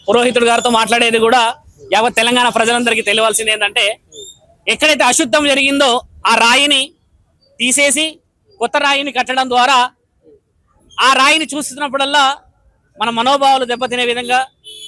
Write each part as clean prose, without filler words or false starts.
పురోహితుడు గారితో మాట్లాడేది కూడా యావత్ తెలంగాణ ప్రజలందరికీ తెలియాల్సింది ఏంటంటే, ఎక్కడైతే అశుద్ధం జరిగిందో ఆ రాయిని తీసేసి కొత్త రాయిని కట్టడం ద్వారా ఆ రాయిని చూస్తున్నప్పుడల్లా మన మనోభావాలు దెబ్బతినే విధంగా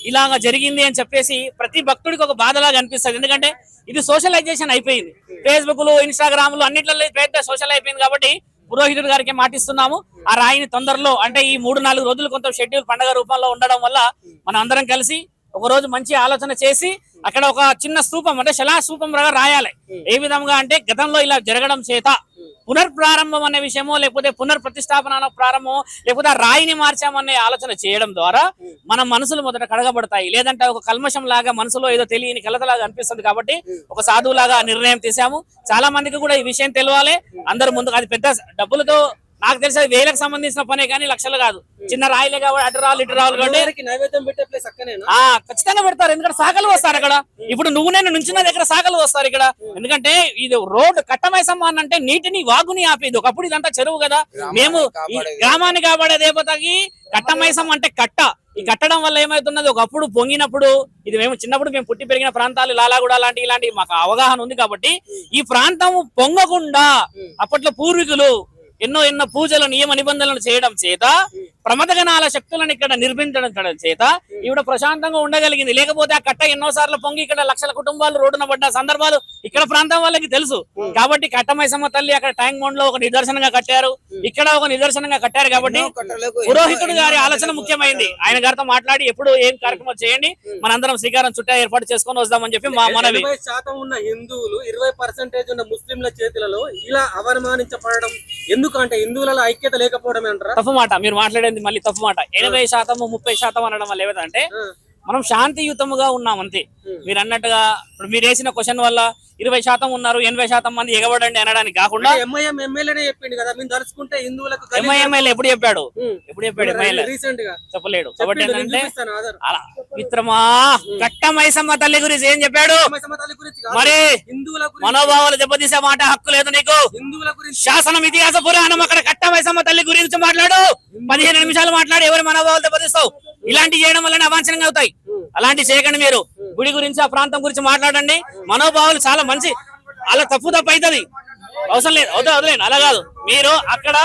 ఇలాగ జరిగింది అని చెప్పేసి ప్రతి భక్తుడికి ఒక బాధలాగా అనిపిస్తుంది. ఎందుకంటే ఇది సోషలైజేషన్ అయిపోయింది. ఫేస్బుక్లు, ఇన్స్టాగ్రామ్లు అన్నిట్లలో పెద్ద సోషల్ అయిపోయింది. కాబట్టి పురోహితుడి గారికి మాటిస్తున్నాము, ఆ రాయిని తొందరలో అంటే ఈ 3-4 రోజులు కొంత షెడ్యూల్ పండుగ రూపంలో ఉండడం వల్ల మనం అందరం కలిసి ఒక రోజు మంచి ఆలోచన చేసి అక్కడ ఒక చిన్న స్తూపం అంటే శిలా స్తూపం రాయాలి. ఏ విధంగా అంటే గతంలో ఇలా జరగడం చేత పునర్ప్రారంభం అనే విషయమో లేకపోతే పునర్ప్రతిష్టాపన ప్రారంభమో లేకపోతే ఆ రాయిని మార్చామనే ఆలోచన చేయడం ద్వారా మన మనసులు మొదట కడగబడతాయి. లేదంటే ఒక కల్మషం లాగా మనసులో ఏదో తెలియని కలతలాగా అనిపిస్తుంది. కాబట్టి ఒక సాధువులాగా నిర్ణయం తీసాము. చాలా మందికి కూడా ఈ విషయం తెలియాలి. అందరూ ముందుకు, అది పెద్ద డబ్బులతో నాకు తెలిసి అది వేలకు సంబంధించిన పనే కానీ లక్షలు కాదు. చిన్న రాయిలే కాబట్టి అటు రాళ్ళు ఇటు రాళ్ళు కాబట్టి ఖచ్చితంగా పెడతారు. ఎందుకంటే సాగలు వస్తారు అక్కడ. ఇప్పుడు నువ్వు నేను నుంచిన దగ్గర సాగలు వస్తారు ఇక్కడ. ఎందుకంటే ఇది రోడ్డు కట్టమైసమ్మ అంటే నీటిని వాగుని ఆపేది. ఒకప్పుడు ఇదంతా చెరువు కదా. మేము ఈ గ్రామాన్ని కాపాడే దేవతకి కట్టమైసం అంటే కట్ట. ఈ కట్టడం వల్ల ఏమవుతున్నది, ఒకప్పుడు పొంగినప్పుడు ఇది మేము చిన్నప్పుడు మేము పుట్టి పెరిగిన ప్రాంతాలు లాలాగూడ ఇలాంటి మాకు అవగాహన ఉంది. కాబట్టి ఈ ప్రాంతం పొంగకుండా అప్పట్లో పూర్వీకులు ఎన్నో పూజలు నియమ నిబంధనలు చేయడం చేత ప్రమదగణాల శక్తులను ఇక్కడ నిర్మించడం చేత ఈవిడ ప్రశాంతంగా ఉండగలిగింది. లేకపోతే ఆ కట్ట ఎన్నోసార్లు పొంగి ఇక్కడ లక్షల కుటుంబాలు రోడ్డున పడ్డ సందర్భాలు ఇక్కడ ప్రాంతం వాళ్ళకి తెలుసు. కాబట్టి కట్టమైసమ్మ తల్లి అక్కడ ట్యాంక్ బండ్ లో ఒక నిదర్శనంగా కట్టారు, ఇక్కడ ఒక నిదర్శనంగా కట్టారు. కాబట్టి పురోహితుడు గారి ఆలోచన ముఖ్యమైంది. ఆయన గారితో మాట్లాడి ఎప్పుడు ఏం కార్యక్రమం చేయండి, మనందరం శ్రీకారం చుట్టా ఏర్పాటు చేసుకొని వద్దామని చెప్పి మా మనవి. 80% ఉన్న హిందువులు 20% ఉన్న ముస్లింల చేతులలో ఇలా అవమానించబడడం ఎందుకంటే హిందువులలో ఐక్యత లేకపోవడం అంటారా? తప్పు మాట మీరు మాట్లాడేది, మళ్ళీ తప్పు మాట. 80%, 30% అనడం వల్ల ఏమిటంటే మనం శాంతియుతముగా ఉన్నాం అంతే. మీరు అన్నట్టుగా ఇప్పుడు మీరు వేసిన క్వశ్చన్ వల్ల 20% ఉన్నారు, 80% మంది ఎగబడండి అనడానికి కాకుండా ఎంఐఎం ఎమ్మెల్యేనే చెప్పిండు కదా, మేము తలుచుకుంటే హిందువులకు ఎంఐఎంఎల్ ఎప్పుడు చెప్పాడు రీసెంట్ గా చెప్పలేడు. కాబట్టి ఏంటంటే అలా మిత్రమా కట్టమైసమ్మ తల్లి గురించి ఏం చెప్పాడు, మరి మనోభావాలు దెబ్బతీసే మాట హక్కు లేదు నీకు. హిందువుల గురించి శాసనం, ఇతిహాస, పురాణం అక్కడ కట్టమైసమ్మ తల్లి గురించి మాట్లాడు. 15 నిమిషాలు మాట్లాడి ఎవరి మనోభావాలు దెబ్బతీస్తావు. ఇలాంటి చేయడం వల్ల అవాంఛనీయంగా అవుతాయి. అలాంటి చేయకండి. మీరు గుడి గురించి ఆ ప్రాంతం గురించి మాట్లాడండి. మనోభావాలు చాలా మంచి, అలా తప్పు అవుతుంది, అవసరం లేదు, వదిలేండి. అలా కాదు, మీరు అక్కడ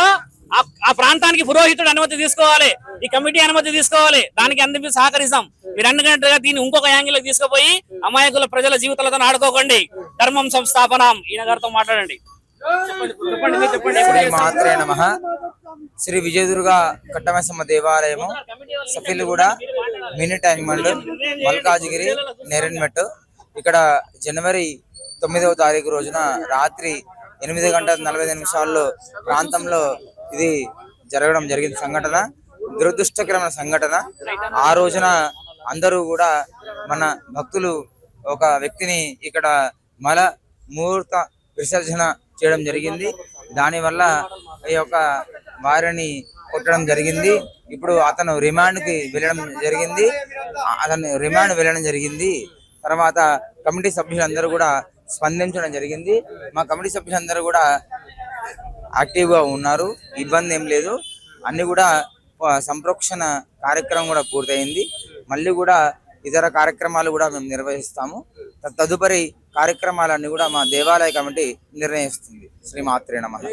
ఆ ప్రాంతానికి పురోహితుడు అనుమతి తీసుకోవాలి, ఈ కమిటీ అనుమతి తీసుకోవాలి. దానికి అందరికీ సహకరిస్తాం. మీరు అన్నట్టుగా దీన్ని ఇంకొక యాంగిల్ తీసుకుపోయి అమాయకుల ప్రజల జీవితాలతో ఆడుకోకండి. ధర్మం సంస్థాపనం. ఈయన గారితో మాట్లాడండి. శ్రీ మాత్రే నమః. శ్రీ విజయదుర్గ కట్టమైసమ్మ దేవాలయము, Safilguda, mini tank bund, Malkajgiri, Neredmet. ఇక్కడ జనవరి 9వ తారీఖు రోజున రాత్రి 8:45 ప్రాంతంలో ఇది జరగడం జరిగింది. సంఘటన దురదృష్టకరమైన సంఘటన. ఆ రోజున అందరూ కూడా మన భక్తులు ఒక వ్యక్తిని ఇక్కడ మల ముహూర్త విసర్జన చేయడం జరిగింది. దానివల్ల ఈ యొక్క వారిని కొట్టడం జరిగింది. ఇప్పుడు అతను రిమాండ్కి వెళ్ళడం జరిగింది. తర్వాత కమిటీ సభ్యులందరూ కూడా స్పందించడం జరిగింది. మా కమిటీ సభ్యులందరూ కూడా యాక్టివ్గా ఉన్నారు, ఇబ్బంది ఏం లేదు. అన్ని కూడా సంప్రోక్షణ కార్యక్రమం కూడా పూర్తయింది. మళ్ళీ కూడా ఇతర కార్యక్రమాలు కూడా మేము నిర్వహిస్తాము. తదుపరి కార్యక్రమాలన్నీ కూడా మా దేవాలయ కమిటీ నిర్ణయిస్తుంది. శ్రీ మాత్రే నమః.